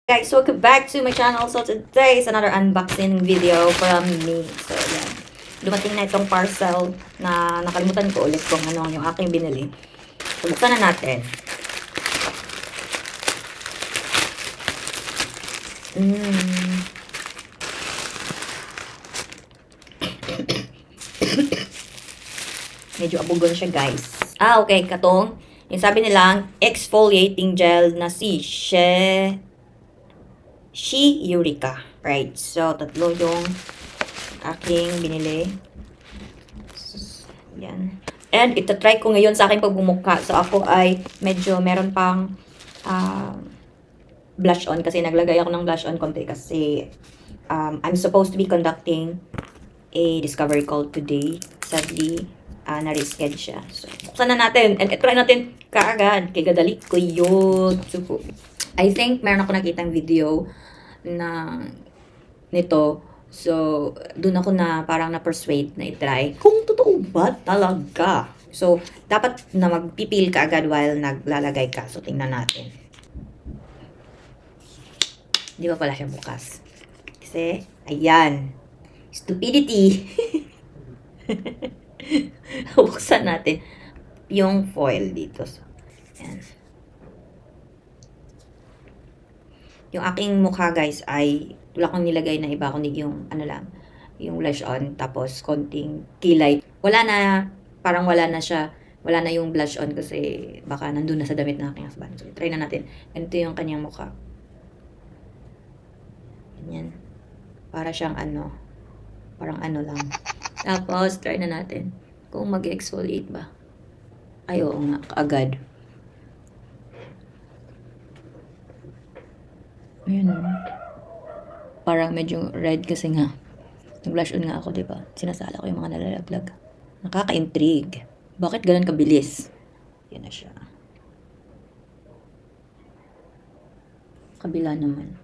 Guys, welcome back to my channel. So today is another unboxing video from me. So yan, dumating na itong parcel na nakalimutan ko ulit kung ano yung aking binili. So buksan na natin. Medyo abugon siya, guys. Okay, katong yung sabi nilang exfoliating gel na si Eureka. Right. So, tatlo yung aking binili. Yan. And ito-try ko ngayon sa aking pagbumukha. So, ako ay medyo meron pang blush on. Kasi naglagay ako ng blush on konti. Kasi I'm supposed to be conducting a discovery call today. Sadly, na-reschedule siya. So, buksan na natin. And try natin kaagad. Kaya gadali ko yun. So, I think meron ako nakitang video na nito. So, dun ako na parang na-persuade na i-try. Kung totoo ba talaga? So, dapat na magpipil ka agad while naglalagay ka. So, tingnan natin. Di ba pala siya bukas? Kasi, ayan. Stupidity. Buksan natin yung foil dito. So, ayan. Yung aking mukha, guys, ay wala akong nilagay na iba, kundi yung ano lang, yung blush on, tapos konting kilay. Wala na, parang wala na siya, wala na yung blush on kasi baka nandun na sa damit ng aking husband. So, try na natin. Ganito yung kanyang mukha. Ganyan. Para siyang ano, parang ano lang. Tapos, try na natin kung mag-exfoliate ba. Ay, oo nga, kaagad. Ayan o. Parang medyo red kasi nga. Nag-blush on nga ako, diba? Sinasala ko yung mga nalalaglag. Nakaka-intrigue. Bakit ganun kabilis? Yan na siya. Kabila naman.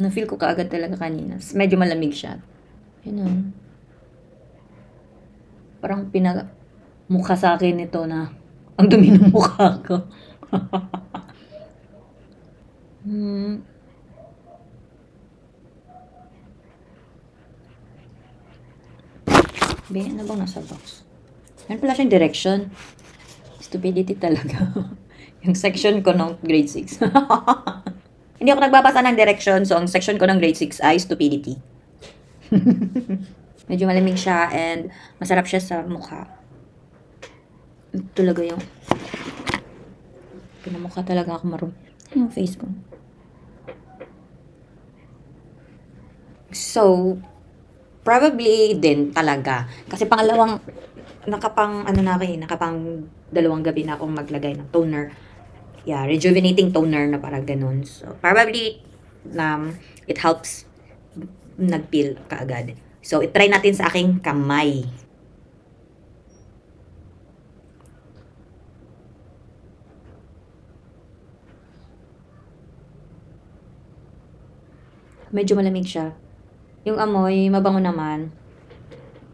Na-feel ko kaagad talaga kanina. Medyo malamig siya. Yan o. Parang pinag-mukha sa akin ito na ang dumi ng mukha ko. Ano bang nasa box? Yan pala siyang direction. Stupidity talaga. Yung section ko ng grade 6. Hindi ako nagbabasa ng direction, so ang section ko ng grade 6 ay stupidity. Medyo malamig siya and masarap siya sa mukha. Ito talaga yung pinamukha talaga ako marumi. Yung face ko. So, probably din talaga. Kasi pangalawang, nakapang 2 gabi na akong maglagay ng toner. Yeah, rejuvenating toner na parang ganun. So, probably, it helps nag-peel kaagad. So, itry natin sa aking kamay. Medyo malamig siya. Yung amoy, mabango naman.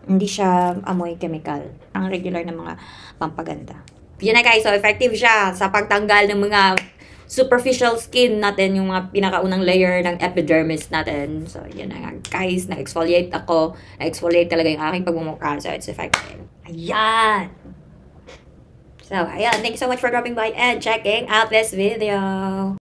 Hindi siya amoy chemical. Ang regular na mga pampaganda. Yun na, guys. So, effective siya sa pagtanggal ng mga superficial skin natin. Yung mga pinakaunang layer ng epidermis natin. So, yun na nga, guys. Na-exfoliate ako. Na-exfoliate talaga yung aking pagmumukha. So, it's effective. Ayan! So, ayan. Thank you so much for dropping by and checking out this video.